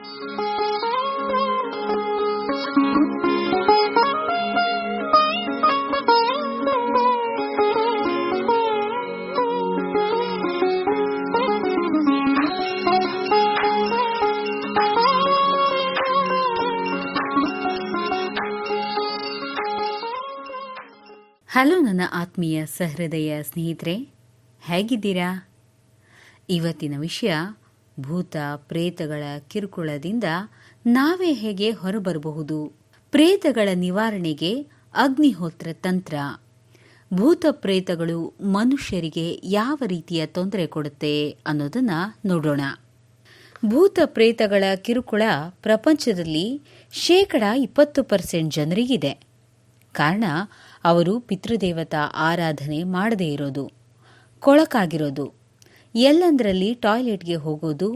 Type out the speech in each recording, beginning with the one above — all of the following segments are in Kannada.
ಹಲೋ ನನ್ನ ಆತ್ಮೀಯ ಸಹೃದಯ ಸ್ನೇಹಿತರೆ, ಹೇಗಿದ್ದೀರಾ? ಇವತ್ತಿನ ವಿಷಯ ಭೂತ ಪ್ರೇತಗಳ ಕಿರುಕುಳದಿಂದ ನಾವೇ ಹೇಗೆ ಹೊರಬರಬಹುದು, ಪ್ರೇತಗಳ ನಿವಾರಣೆಗೆ ಅಗ್ನಿಹೋತ್ರ ತಂತ್ರ, ಭೂತ ಪ್ರೇತಗಳು ಮನುಷ್ಯರಿಗೆ ಯಾವ ರೀತಿಯ ತೊಂದರೆ ಕೊಡುತ್ತೆ ಅನ್ನೋದನ್ನ ನೋಡೋಣ. ಭೂತ ಪ್ರೇತಗಳ ಕಿರುಕುಳ ಪ್ರಪಂಚದಲ್ಲಿ 20% ಜನರಿಗಿದೆ. ಕಾರಣ ಅವರು ಪಿತೃದೇವತಾ ಆರಾಧನೆ ಮಾಡದೇ ಇರೋದು, ಕೊಳಕಾಗಿರೋದು, ಎಲ್ಲಂದರಲ್ಲಿ ಟಾಯ್ಲೆಟ್ಗೆ ಹೋಗೋದು,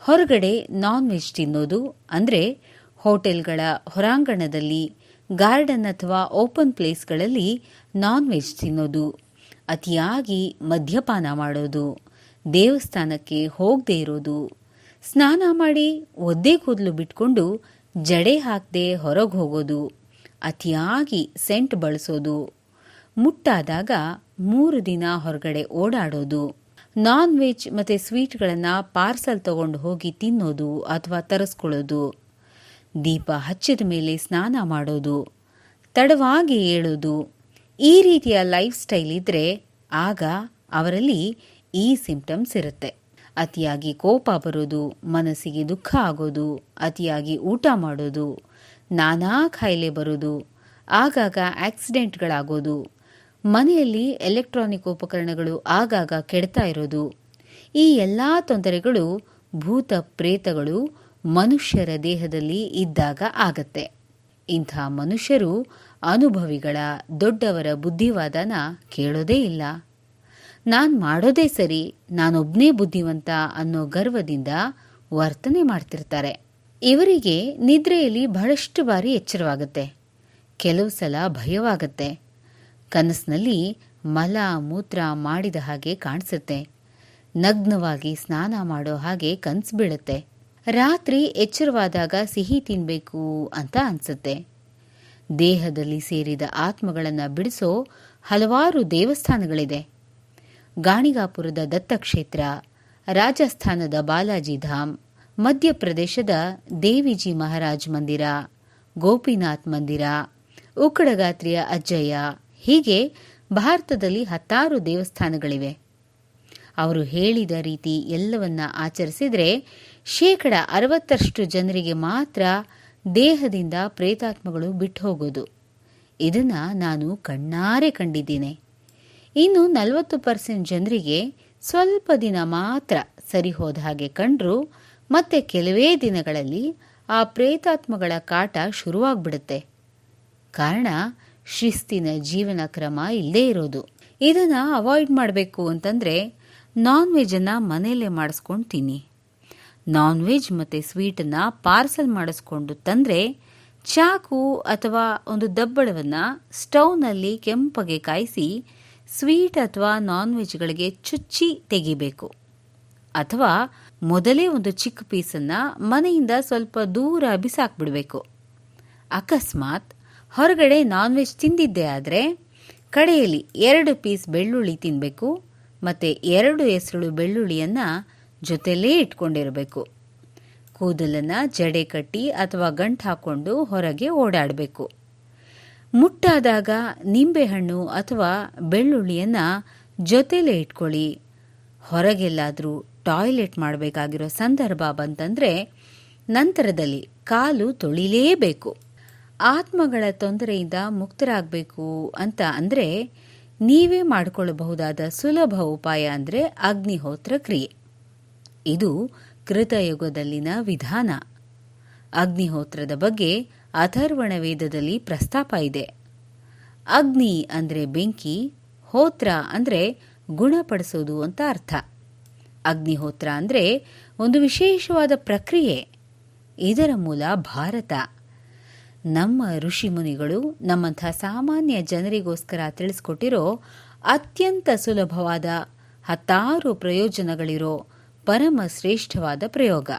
ಹೊರಗಡೆ ನಾನ್ ವೆಜ್ ತಿನ್ನೋದು, ಅಂದರೆ ಹೋಟೆಲ್ಗಳ ಹೊರಾಂಗಣದಲ್ಲಿ, ಗಾರ್ಡನ್ ಅಥವಾ ಓಪನ್ ಪ್ಲೇಸ್ಗಳಲ್ಲಿ ನಾನ್ ವೆಜ್ ತಿನ್ನೋದು, ಅತಿಯಾಗಿ ಮದ್ಯಪಾನ ಮಾಡೋದು, ದೇವಸ್ಥಾನಕ್ಕೆ ಹೋಗದೇ ಇರೋದು, ಸ್ನಾನ ಮಾಡಿ ಒದ್ದೆ ಕೂದಲು ಬಿಟ್ಕೊಂಡು ಜಡೆ ಹಾಕದೆ ಹೊರಗೆ ಹೋಗೋದು, ಅತಿಯಾಗಿ ಸೆಂಟ್ ಬಳಸೋದು, ಮುಟ್ಟಾದಾಗ 3 ದಿನ ಹೊರಗಡೆ ಓಡಾಡೋದು, ನಾನ್ ವೆಜ್ ಮತ್ತು ಸ್ವೀಟ್ಗಳನ್ನು ಪಾರ್ಸಲ್ ತಗೊಂಡು ಹೋಗಿ ತಿನ್ನೋದು ಅಥವಾ ತರಿಸ್ಕೊಳ್ಳೋದು, ದೀಪ ಹಚ್ಚಿದ ಮೇಲೆ ಸ್ನಾನ ಮಾಡೋದು, ತಡವಾಗಿ ಏಳೋದು, ಈ ರೀತಿಯ ಲೈಫ್ ಸ್ಟೈಲ್ ಇದ್ದರೆ ಆಗ ಅವರಲ್ಲಿ ಈ ಸಿಂಪ್ಟಮ್ಸ್ ಇರುತ್ತೆ. ಅತಿಯಾಗಿ ಕೋಪ ಬರೋದು, ಮನಸ್ಸಿಗೆ ದುಃಖ ಆಗೋದು, ಅತಿಯಾಗಿ ಊಟ ಮಾಡೋದು, ನಾನಾ ಕಾಯಿಲೆ ಬರೋದು, ಆಗಾಗ ಆಕ್ಸಿಡೆಂಟ್ಗಳಾಗೋದು, ಮನೆಯಲ್ಲಿ ಎಲೆಕ್ಟ್ರಾನಿಕ್ ಉಪಕರಣಗಳು ಆಗಾಗ ಕೆಡ್ತಾ ಇರೋದು, ಈ ಎಲ್ಲ ತೊಂದರೆಗಳು ಭೂತ ಪ್ರೇತಗಳು ಮನುಷ್ಯರ ದೇಹದಲ್ಲಿ ಇದ್ದಾಗ ಆಗತ್ತೆ. ಇಂಥ ಮನುಷ್ಯರು ಅನುಭವಿಗಳ ದೊಡ್ಡವರ ಬುದ್ಧಿವಾದನ ಕೇಳೋದೇ ಇಲ್ಲ. ನಾನ್ ಮಾಡೋದೇ ಸರಿ, ನಾನೊಬ್ನೇ ಬುದ್ಧಿವಂತ ಅನ್ನೋ ಗರ್ವದಿಂದ ವರ್ತನೆ ಮಾಡ್ತಿರ್ತಾರೆ. ಇವರಿಗೆ ನಿದ್ರೆಯಲ್ಲಿ ಬಹಳಷ್ಟು ಬಾರಿ ಎಚ್ಚರವಾಗುತ್ತೆ, ಕೆಲವು ಸಲ ಭಯವಾಗುತ್ತೆ, ಕನಸಿನಲ್ಲಿ ಮಲ ಮೂತ್ರ ಮಾಡಿದ ಹಾಗೆ ಕಾಣಿಸುತ್ತೆ, ನಗ್ನವಾಗಿ ಸ್ನಾನ ಮಾಡೋ ಹಾಗೆ ಕನಸು ಬೀಳುತ್ತೆ, ರಾತ್ರಿ ಎಚ್ಚರವಾದಾಗ ಸಿಹಿ ತಿನ್ಬೇಕು ಅಂತ ಅನ್ಸುತ್ತೆ. ದೇಹದಲ್ಲಿ ಸೇರಿದ ಆತ್ಮಗಳನ್ನು ಬಿಡಿಸೋ ಹಲವಾರು ದೇವಸ್ಥಾನಗಳಿದೆ. ಗಾಣಿಗಾಪುರದ ದತ್ತಕ್ಷೇತ್ರ, ರಾಜಸ್ಥಾನದ ಬಾಲಾಜಿ ಧಾಮ್, ಮಧ್ಯಪ್ರದೇಶದ ದೇವಿಜಿ ಮಹಾರಾಜ್ ಮಂದಿರ, ಗೋಪಿನಾಥ್ ಮಂದಿರ, ಉಕ್ಕಡಗಾತ್ರಿಯ ಅಜ್ಜಯ್ಯ, ಹೀಗೆ ಭಾರತದಲ್ಲಿ 10 ದೇವಸ್ಥಾನಗಳಿವೆ. ಅವರು ಹೇಳಿದ ರೀತಿ ಎಲ್ಲವನ್ನ ಆಚರಿಸಿದರೆ 60% ಜನರಿಗೆ ಮಾತ್ರ ದೇಹದಿಂದ ಪ್ರೇತಾತ್ಮಗಳು ಬಿಟ್ಟು ಹೋಗೋದು. ಇದನ್ನ ನಾನು ಕಣ್ಣಾರೆ ಕಂಡಿದ್ದೇನೆ. ಇನ್ನು 40% ಜನರಿಗೆ ಸ್ವಲ್ಪ ದಿನ ಮಾತ್ರ ಸರಿ ಹೋದ ಹಾಗೆ ಕಂಡ್ರು, ಮತ್ತೆ ಕೆಲವೇ ದಿನಗಳಲ್ಲಿ ಆ ಪ್ರೇತಾತ್ಮಗಳ ಕಾಟ ಶುರುವಾಗ್ಬಿಡುತ್ತೆ. ಕಾರಣ ಶಿಸ್ತಿನ ಜೀವನ ಕ್ರಮ ಇಲ್ಲದೇ ಇರೋದು. ಇದನ್ನ ಅವಾಯ್ಡ್ ಮಾಡಬೇಕು ಅಂತಂದ್ರೆ ನಾನ್ ವೆಜ್ಜನ್ನು ಮನೆಯಲ್ಲೇ ಮಾಡಿಸ್ಕೊಂಡು ತಿನ್ನಿ. ನಾನ್ ವೆಜ್ ಮತ್ತು ಸ್ವೀಟನ್ನು ಪಾರ್ಸಲ್ ಮಾಡಿಸ್ಕೊಂಡು ತಂದರೆ ಚಾಕು ಅಥವಾ ಒಂದು ದಬ್ಬಳವನ್ನು ಸ್ಟವ್ನಲ್ಲಿ ಕೆಂಪಗೆ ಕಾಯಿಸಿ ಸ್ವೀಟ್ ಅಥವಾ ನಾನ್ ವೆಜ್ಗಳಿಗೆ ಚುಚ್ಚಿ ತೆಗಿಬೇಕು. ಅಥವಾ ಮೊದಲೇ ಒಂದು ಚಿಕ್ಕ ಪೀಸನ್ನು ಮನೆಯಿಂದ ಸ್ವಲ್ಪ ದೂರ ಬಿಸಾಕ್ಬಿಡ್ಬೇಕು. ಅಕಸ್ಮಾತ್ ಹೊರಗಡೆ ನಾನ್ ವೆಜ್ ತಿಂದಿದ್ದೇ ಆದರೆ ಕಡೆಯಲ್ಲಿ 2 ಪೀಸ್ ಬೆಳ್ಳುಳ್ಳಿ ತಿನ್ನಬೇಕು ಮತ್ತು 2 ಎಸಳು ಬೆಳ್ಳುಳ್ಳಿಯನ್ನು ಜೊತೆಲೇ ಇಟ್ಕೊಂಡಿರಬೇಕು. ಕೂದಲನ್ನು ಜಡೆ ಕಟ್ಟಿ ಅಥವಾ ಗಂಟು ಹಾಕ್ಕೊಂಡು ಹೊರಗೆ ಓಡಾಡಬೇಕು. ಮುಟ್ಟಾದಾಗ ನಿಂಬೆಹಣ್ಣು ಅಥವಾ ಬೆಳ್ಳುಳ್ಳಿಯನ್ನು ಜೊತೆಲೇ ಇಟ್ಕೊಳ್ಳಿ. ಹೊರಗೆಲ್ಲಾದರೂ ಟಾಯ್ಲೆಟ್ ಮಾಡಬೇಕಾಗಿರೋ ಸಂದರ್ಭ ಬಂತಂದರೆ ನಂತರದಲ್ಲಿ ಕಾಲು ತೊಳಿಲೇಬೇಕು. ಆತ್ಮಗಳ ತೊಂದರೆಯಿಂದ ಮುಕ್ತರಾಗಬೇಕು ಅಂತ ಅಂದರೆ ನೀವೇ ಮಾಡಿಕೊಳ್ಳಬಹುದಾದ ಸುಲಭ ಉಪಾಯ ಅಂದರೆ ಅಗ್ನಿಹೋತ್ರ ಕ್ರಿಯೆ. ಇದು ಕೃತಯುಗದಲ್ಲಿನ ವಿಧಾನ. ಅಗ್ನಿಹೋತ್ರದ ಬಗ್ಗೆ ಅಥರ್ವಣ ವೇದದಲ್ಲಿ ಪ್ರಸ್ತಾಪ ಇದೆ. ಅಗ್ನಿ ಅಂದರೆ ಬೆಂಕಿ, ಹೋತ್ರ ಅಂದರೆ ಗುಣಪಡಿಸೋದು ಅಂತ ಅರ್ಥ. ಅಗ್ನಿಹೋತ್ರ ಅಂದರೆ ಒಂದು ವಿಶೇಷವಾದ ಪ್ರಕ್ರಿಯೆ. ಇದರ ಮೂಲ ಭಾರತ. ನಮ್ಮ ಋಷಿಮುನಿಗಳು ನಮ್ಮಂಥ ಸಾಮಾನ್ಯ ಜನರಿಗೋಸ್ಕರ ತಿಳಿಸ್ಕೊಟ್ಟಿರೋ ಅತ್ಯಂತ ಸುಲಭವಾದ 10 ಪ್ರಯೋಜನಗಳಿರೋ ಪರಮ ಶ್ರೇಷ್ಠವಾದ ಪ್ರಯೋಗ.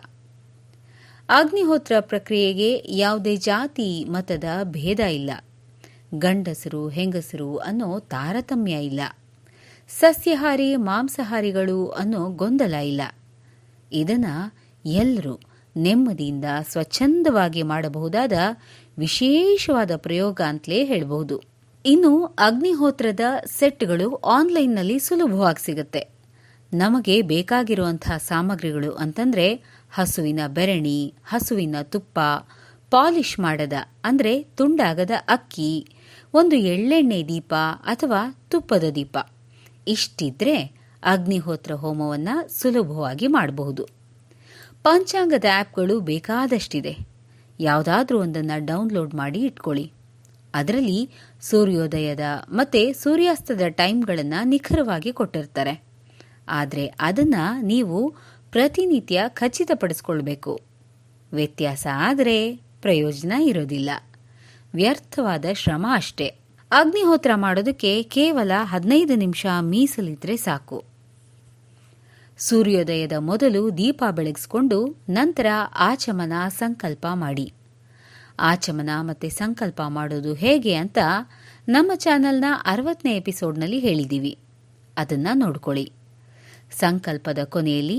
ಅಗ್ನಿಹೋತ್ರ ಪ್ರಕ್ರಿಯೆಗೆ ಯಾವುದೇ ಜಾತಿ ಮತದ ಭೇದ ಇಲ್ಲ. ಗಂಡಸರು ಹೆಂಗಸರು ಅನ್ನೋ ತಾರತಮ್ಯ ಇಲ್ಲ. ಸಸ್ಯಾಹಾರಿ ಮಾಂಸಾಹಾರಿಗಳು ಅನ್ನೋ ಗೊಂದಲ ಇಲ್ಲ. ಇದನ್ನ ಎಲ್ಲರೂ ನೆಮ್ಮದಿಯಿಂದ ಸ್ವಚ್ಛಂದವಾಗಿ ಮಾಡಬಹುದಾದ ವಿಶೇಷವಾದ ಪ್ರಯೋಗ ಅಂತಲೇ ಹೇಳಬಹುದು. ಇನ್ನು ಅಗ್ನಿಹೋತ್ರದ ಸೆಟ್ಗಳು ಆನ್ಲೈನ್ನಲ್ಲಿ ಸುಲಭವಾಗಿ ಸಿಗುತ್ತೆ. ನಮಗೆ ಬೇಕಾಗಿರುವಂತಹ ಸಾಮಗ್ರಿಗಳು ಅಂತಂದ್ರೆ ಹಸುವಿನ ಬೆರಣಿ, ಹಸುವಿನ ತುಪ್ಪ, ಪಾಲಿಶ್ ಮಾಡದ ಅಂದ್ರೆ ತುಂಡಾಗದ ಅಕ್ಕಿ, ಒಂದು ಎಳ್ಳೆಣ್ಣೆ ದೀಪ ಅಥವಾ ತುಪ್ಪದ ದೀಪ. ಇಷ್ಟಿದ್ರೆ ಅಗ್ನಿಹೋತ್ರ ಹೋಮವನ್ನ ಸುಲಭವಾಗಿ ಮಾಡಬಹುದು. ಪಂಚಾಂಗದ ಆ್ಯಪ್ಗಳು ಬೇಕಾದಷ್ಟಿದೆ. ಯಾವುದಾದ್ರೂ ಒಂದನ್ನು ಡೌನ್ಲೋಡ್ ಮಾಡಿ ಇಟ್ಕೊಳ್ಳಿ. ಅದರಲ್ಲಿ ಸೂರ್ಯೋದಯದ ಮತ್ತೆ ಸೂರ್ಯಾಸ್ತದ ಟೈಮ್ಗಳನ್ನು ನಿಖರವಾಗಿ ಕೊಟ್ಟಿರ್ತಾರೆ. ಆದರೆ ಅದನ್ನು ನೀವು ಪ್ರತಿನಿತ್ಯ ಖಚಿತಪಡಿಸ್ಕೊಳ್ಬೇಕು. ವ್ಯತ್ಯಾಸ ಆದರೆ ಪ್ರಯೋಜನ ಇರೋದಿಲ್ಲ, ವ್ಯರ್ಥವಾದ ಶ್ರಮ ಅಷ್ಟೇ. ಅಗ್ನಿಹೋತ್ರ ಮಾಡೋದಕ್ಕೆ ಕೇವಲ 15 ನಿಮಿಷ ಮೀಸಲಿದ್ರೆ ಸಾಕು. ಸೂರ್ಯೋದಯದ ಮೊದಲು ದೀಪ ಬೆಳಗಿಸ್ಕೊಂಡು ನಂತರ ಆಚಮನ ಸಂಕಲ್ಪ ಮಾಡಿ. ಆಚಮನ ಮತ್ತೆ ಸಂಕಲ್ಪ ಮಾಡೋದು ಹೇಗೆ ಅಂತ ನಮ್ಮ ಚಾನೆಲ್ನ 60ನೇ ಎಪಿಸೋಡ್ನಲ್ಲಿ ಹೇಳಿದ್ದೀವಿ. ಅದನ್ನ ನೋಡ್ಕೊಳ್ಳಿ. ಸಂಕಲ್ಪದ ಕೊನೆಯಲ್ಲಿ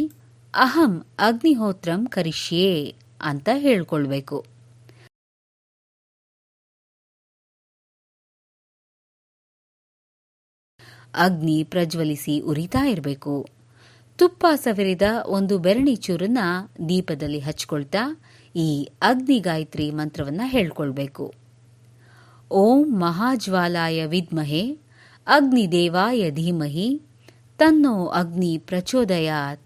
ಅಹಂ ಅಗ್ನಿಹೋತ್ರಂ ಕರಿಷ್ಯೇ ಅಂತ ಹೇಳ್ಕೊಳ್ಬೇಕು. ಅಗ್ನಿ ಪ್ರಜ್ವಲಿಸಿ ಉರಿತಾ ಇರಬೇಕು. ತುಪ್ಪ ಸವರಿದ ಒಂದು ಬೆರಣಿ ಚೂರನ್ನ ದೀಪದಲ್ಲಿ ಹಚ್ಕೊಳ್ತಾ ಈ ಅಗ್ನಿ ಗಾಯತ್ರಿ ಮಂತ್ರವನ್ನ ಹೇಳ್ಕೊಳ್ಬೇಕು. ಓಂ ಮಹಾಜ್ವಾಲಾಯ ವಿದ್ಮಹೆ ಅಗ್ನಿದೇವಾಯ ಧೀಮಹಿ ತನ್ನೋ ಅಗ್ನಿ ಪ್ರಚೋದಯಾತ್.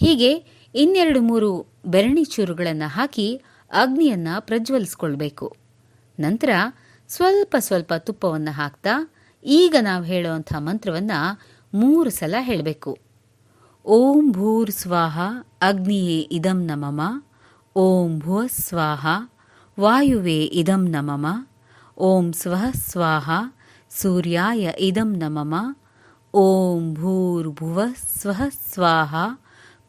ಹೀಗೆ 2-3 ಬೆರಣಿ ಚೂರುಗಳನ್ನು ಹಾಕಿ ಅಗ್ನಿಯನ್ನ ಪ್ರಜ್ವಲಿಸ್ಕೊಳ್ಬೇಕು. ನಂತರ ಸ್ವಲ್ಪ ಸ್ವಲ್ಪ ತುಪ್ಪವನ್ನು ಹಾಕ್ತಾ ಈಗ ನಾವು ಹೇಳುವಂಥ ಮಂತ್ರವನ್ನ 3 ಸಲ ಹೇಳಬೇಕು. ಓಂ ಭೂರ್ ಸ್ವಾಹ ಅಗ್ನಿಯೇ ಇದಂ ನಮಮ. ಓಂ ಭುವ ಸ್ವಾಹ ವಾಯುವೇ ಇದಂ ನಮಮ. ಓಂ ಸ್ವಃ ಸ್ವಾಹ ಸೂರ್ಯಾಯ ಇದಂ ನಮಮ. ಓಂ ಭೂರ್ಭುವ ಸ್ವಃ ಸ್ವಾಹ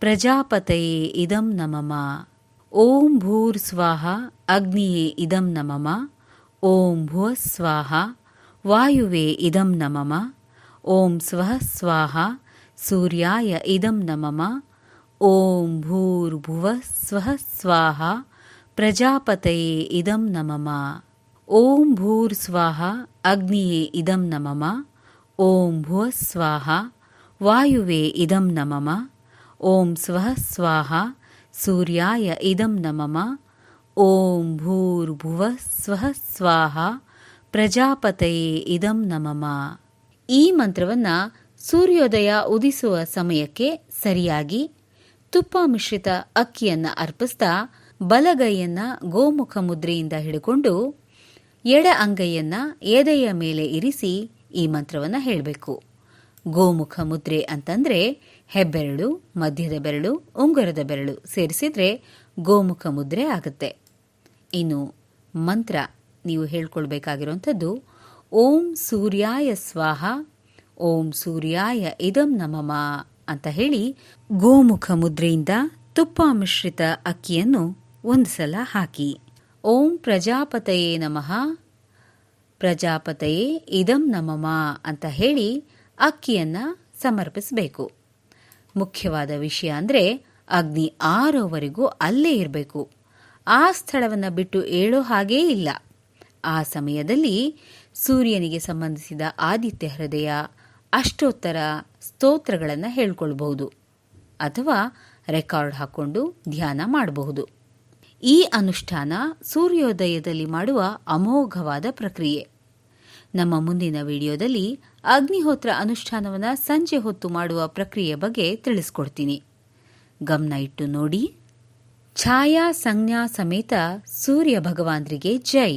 ಪ್ರಜಾಪತಯೇ ಇದಂ ನಮಮ. ಓಂ ಭೂರ್ ಸ್ವಾಹ ಅಗ್ನಿಯೇ ಇದಂ ನಮಮ. ಓಂ ಭುವ ಸ್ವಾಹ ವಾಯುವೇ ಇದಂ ನಮಮ. ಓಂ ಸ್ವಃ ಸ್ವಾಹ ಸೂರ್ಯಾಯ ಇದಂ ನಮಮ. ಓಂ ಭೂರ್ಭುವ ಸ್ವಃ ಸ್ವಾಹ ಪ್ರಜಾಪತಯೇ ಇದಂ ನಮಮ. ಓಂ ಭೂರ್ ಸ್ವಾಹ ಅಗ್ನಿಯೇ ಇದಂ ನಮಮ. ಓಂ ಭುವ ಸ್ವಾಹ ವಾಯುವೇ ಇದಂ ನಮಮ. ಓಂ ಸ್ವಃ ಸ್ವಾಹ ಸೂರ್ಯಾಯ ಇದಂ ನಮಮ. ಓಂ ಭೂರ್ಭುವ ಸ್ವಃ ಸ್ವಾಹ ಪ್ರಜಾಪತಯೇ ಇದಂ ನಮಮ. ಈ ಮಂತ್ರವನ್ನ ಸೂರ್ಯೋದಯ ಉದಿಸುವ ಸಮಯಕ್ಕೆ ಸರಿಯಾಗಿ ತುಪ್ಪ ಮಿಶ್ರಿತ ಅಕ್ಕಿಯನ್ನ ಅರ್ಪಿಸ್ತಾ ಬಲಗೈಯನ್ನ ಗೋಮುಖ ಮುದ್ರೆಯಿಂದ ಹಿಡಿಕೊಂಡು ಎಡ ಅಂಗೈಯನ್ನ ಎದೆಯ ಮೇಲೆ ಇರಿಸಿ ಈ ಮಂತ್ರವನ್ನ ಹೇಳಬೇಕು. ಗೋಮುಖ ಮುದ್ರೆ ಅಂತಂದ್ರೆ ಹೆಬ್ಬೆರಳು, ಮಧ್ಯದ ಬೆರಳು, ಉಂಗುರದ ಬೆರಳು ಸೇರಿಸಿದ್ರೆ ಗೋಮುಖ ಮುದ್ರೆ ಆಗುತ್ತೆ. ಇನ್ನು ಮಂತ್ರ ನೀವು ಹೇಳ್ಕೊಳ್ಬೇಕಾಗಿರುವಂಥದ್ದು ಓಂ ಸೂರ್ಯಾಯ ಸ್ವಾಹ ಓಂ ಸೂರ್ಯಾಯ ಇದಂ ನಮಮ ಅಂತ ಹೇಳಿ ಗೋಮುಖ ಮುದ್ರೆಯಿಂದ ತುಪ್ಪ ಮಿಶ್ರಿತ ಅಕ್ಕಿಯನ್ನು 1 ಸಲ ಹಾಕಿ. ಓಂ ಪ್ರಜಾಪತಯೇ ನಮಃ ಪ್ರಜಾಪತಯೇ ಇದಂ ನಮಮ ಅಂತ ಹೇಳಿ ಅಕ್ಕಿಯನ್ನ ಸಮರ್ಪಿಸಬೇಕು. ಮುಖ್ಯವಾದ ವಿಷಯ ಅಂದ್ರೆ ಅಗ್ನಿ ಆರೋವರೆಗೂ ಅಲ್ಲೇ ಇರಬೇಕು. ಆ ಸ್ಥಳವನ್ನು ಬಿಟ್ಟು ಏಳೋ ಹಾಗೇ ಇಲ್ಲ. ಆ ಸಮಯದಲ್ಲಿ ಸೂರ್ಯನಿಗೆ ಸಂಬಂಧಿಸಿದ ಆದಿತ್ಯ ಹೃದಯ, ಅಷ್ಟೋತ್ತರ ಸ್ತೋತ್ರಗಳನ್ನು ಹೇಳ್ಕೊಳ್ಬಹುದು ಅಥವಾ ರೆಕಾರ್ಡ್ ಹಾಕೊಂಡು ಧ್ಯಾನ ಮಾಡಬಹುದು. ಈ ಅನುಷ್ಠಾನ ಸೂರ್ಯೋದಯದಲ್ಲಿ ಮಾಡುವ ಅಮೋಘವಾದ ಪ್ರಕ್ರಿಯೆ. ನಮ್ಮ ಮುಂದಿನ ವಿಡಿಯೋದಲ್ಲಿ ಅಗ್ನಿಹೋತ್ರ ಅನುಷ್ಠಾನವನ್ನು ಸಂಜೆ ಹೊತ್ತು ಮಾಡುವ ಪ್ರಕ್ರಿಯೆ ಬಗ್ಗೆ ತಿಳಿಸ್ಕೊಡ್ತೀನಿ. ಗಮನ ಇಟ್ಟು ನೋಡಿ. ಛಾಯಾ ಸಂಜ್ಞಾ ಸಮೇತ ಸೂರ್ಯ ಭಗವಾನ್ರಿಗೆ ಜೈ.